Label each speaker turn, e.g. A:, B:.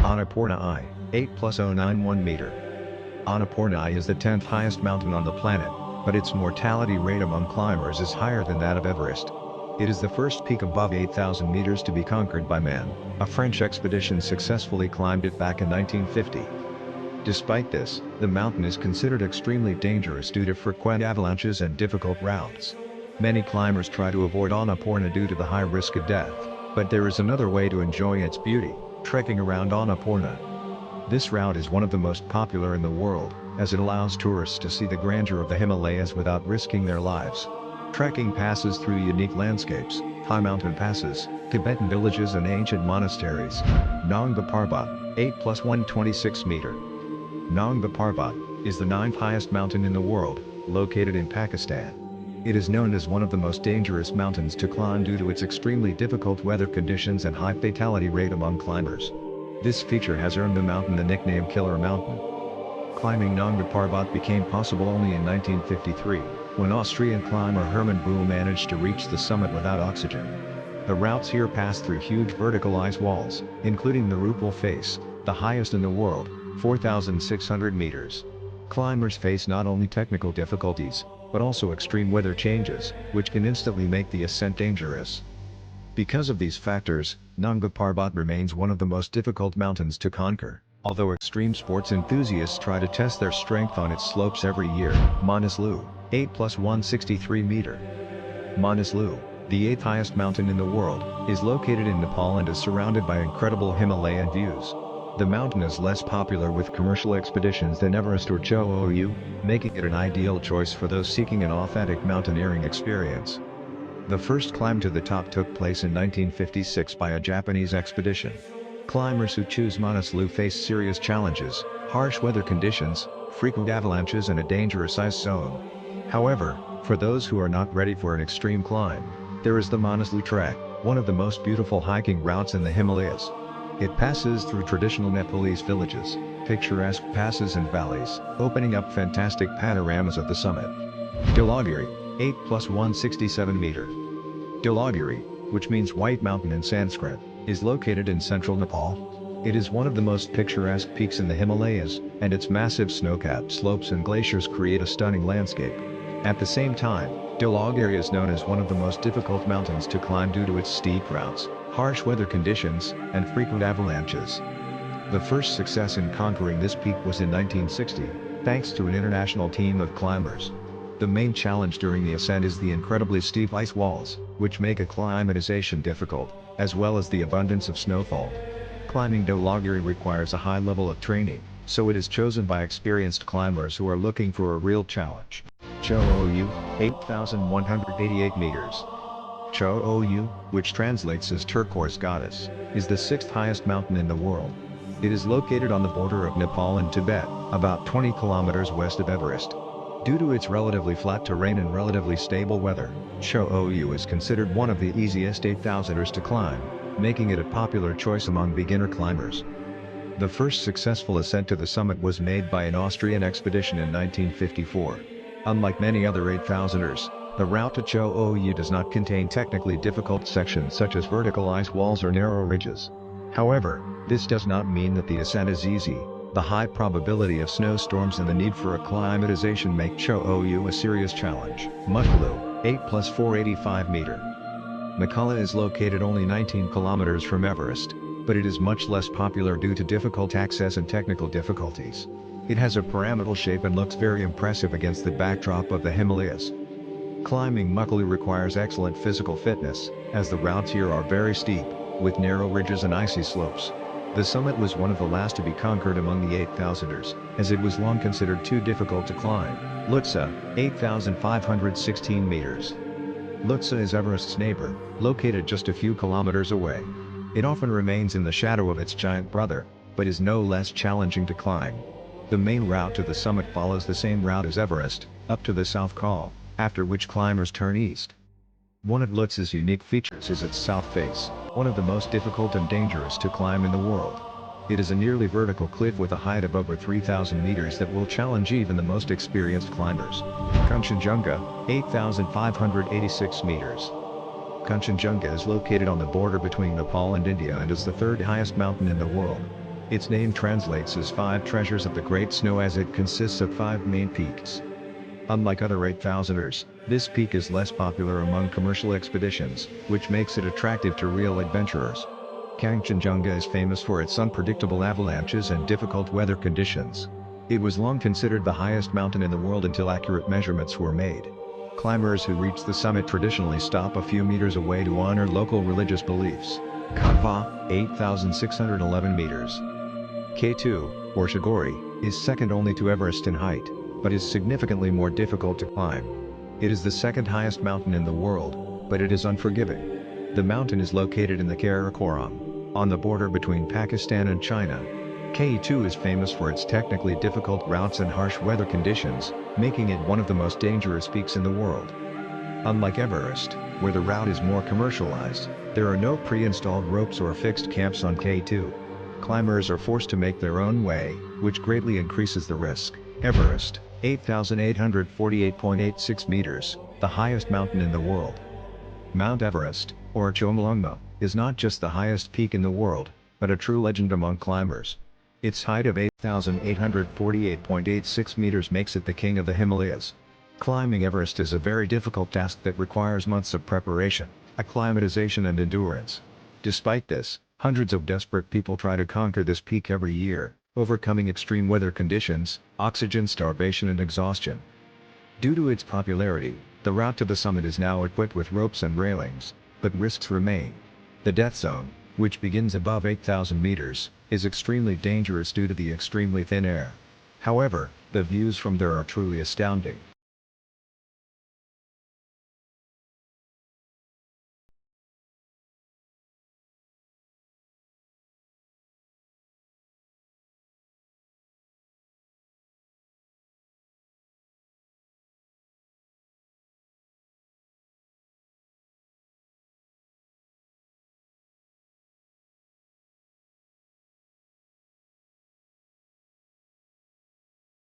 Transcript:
A: Annapurna I, 8+091 meter. Annapurna I is the 10th highest mountain on the planet, but its mortality rate among climbers is higher than that of Everest. It is the first peak above 8,000 meters to be conquered by man. A French expedition successfully climbed it back in 1950. Despite this, the mountain is considered extremely dangerous due to frequent avalanches and difficult routes. Many climbers try to avoid Annapurna due to the high risk of death, but there is another way to enjoy its beauty: trekking around Annapurna. This route is one of the most popular in the world, as it allows tourists to see the grandeur of the Himalayas without risking their lives. Trekking passes through unique landscapes, high mountain passes, Tibetan villages and ancient monasteries. Nangba Parbat, 8+126 meter. Nangba Parbat is the 9th highest mountain in the world, located in Pakistan. It is known as one of the most dangerous mountains to climb due to its extremely difficult weather conditions and high fatality rate among climbers. This feature has earned the mountain the nickname Killer Mountain. Climbing Nangba Parbat became possible only in 1953, when Austrian climber Hermann Buhl managed to reach the summit without oxygen. The routes here pass through huge vertical ice walls, including the Rupal Face, the highest in the world, 4,600 meters. Climbers face not only technical difficulties, but also extreme weather changes, which can instantly make the ascent dangerous. Because of these factors, Nangba Parbat remains one of the most difficult mountains to conquer, although extreme sports enthusiasts try to test their strength on its slopes every year. Manaslu, 8+163 meter. Manaslu, the 8th highest mountain in the world, is located in Nepal and is surrounded by incredible Himalayan views. The mountain is less popular with commercial expeditions than Everest or Cho-Oyu, making it an ideal choice for those seeking an authentic mountaineering experience. The first climb to the top took place in 1956 by a Japanese expedition. Climbers who choose Manaslu face serious challenges: harsh weather conditions, frequent avalanches and a dangerous ice zone. However, for those who are not ready for an extreme climb, there is the Manaslu Trek, one of the most beautiful hiking routes in the Himalayas. It passes through traditional Nepalese villages, picturesque passes and valleys, opening up fantastic panoramas of the summit. Dhaulagiri, 8+167 meter. Dhaulagiri, which means White Mountain in Sanskrit, is located in central Nepal. It is one of the most picturesque peaks in the Himalayas, and its massive snow-capped slopes and glaciers create a stunning landscape. At the same time, Dhaulagiri is known as one of the most difficult mountains to climb due to its steep routes, harsh weather conditions, and frequent avalanches. The first success in conquering this peak was in 1960, thanks to an international team of climbers. The main challenge during the ascent is the incredibly steep ice walls, which make acclimatization difficult, as well as the abundance of snowfall. Climbing Dhaulagiri requires a high level of training, so it is chosen by experienced climbers who are looking for a real challenge. Cho-Oyu, 8,188 meters. Cho-Oyu, which translates as turquoise goddess, is the 6th highest mountain in the world. It is located on the border of Nepal and Tibet, about 20 kilometers west of Everest. Due to its relatively flat terrain and relatively stable weather, Cho-Oyu is considered one of the easiest 8,000ers to climb, making it a popular choice among beginner climbers. The first successful ascent to the summit was made by an Austrian expedition in 1954. Unlike many other 8,000ers, the route to Cho-Oyu does not contain technically difficult sections such as vertical ice walls or narrow ridges. However, this does not mean that the ascent is easy. The high probability of snowstorms and the need for acclimatization make Cho-Oyu a serious challenge. Makalu, 8+485 meter. Makala is located only 19 kilometers from Everest, but it is much less popular due to difficult access and technical difficulties. It has a pyramidal shape and looks very impressive against the backdrop of the Himalayas. Climbing Makalu requires excellent physical fitness, as the routes here are very steep, with narrow ridges and icy slopes. The summit was one of the last to be conquered among the 8,000ers, as it was long considered too difficult to climb. Lutsa, 8,516 meters. Lutsa is Everest's neighbor, located just a few kilometers away. It often remains in the shadow of its giant brother, but is no less challenging to climb. The main route to the summit follows the same route as Everest, up to the South Col, after which climbers turn east. One of Lutza's unique features is its south face, one of the most difficult and dangerous to climb in the world. It is a nearly vertical cliff with a height of over 3,000 meters that will challenge even the most experienced climbers. Kanchenjunga, 8,586 meters. Kanchenjunga is located on the border between Nepal and India and is the 3rd highest mountain in the world. Its name translates as Five Treasures of the Great Snow as it consists of 5 main peaks. Unlike other 8,000ers, this peak is less popular among commercial expeditions, which makes it attractive to real adventurers. Kangchenjunga is famous for its unpredictable avalanches and difficult weather conditions. It was long considered the highest mountain in the world until accurate measurements were made. Climbers who reach the summit traditionally stop a few meters away to honor local religious beliefs. Kapa, 8,611 meters. K2, or Shigori, is second only to Everest in height, but is significantly more difficult to climb. It is the second highest mountain in the world, but it is unforgiving. The mountain is located in the Karakoram, on the border between Pakistan and China. K2 is famous for its technically difficult routes and harsh weather conditions, making it one of the most dangerous peaks in the world. Unlike Everest, where the route is more commercialized, there are no pre-installed ropes or fixed camps on K2. Climbers are forced to make their own way, which greatly increases the risk. Everest, 8,848.86 meters, the highest mountain in the world. Mount Everest, or Chomolungma, is not just the highest peak in the world, but a true legend among climbers. Its height of 8,848.86 meters makes it the king of the Himalayas. Climbing Everest is a very difficult task that requires months of preparation, acclimatization and endurance. Despite this, hundreds of desperate people try to conquer this peak every year, overcoming extreme weather conditions, oxygen starvation and exhaustion. Due to its popularity, the route to the summit is now equipped with ropes and railings, but risks remain. The death zone, which begins above 8,000 meters, is extremely dangerous due to the extremely thin air. However, the views from there are truly astounding.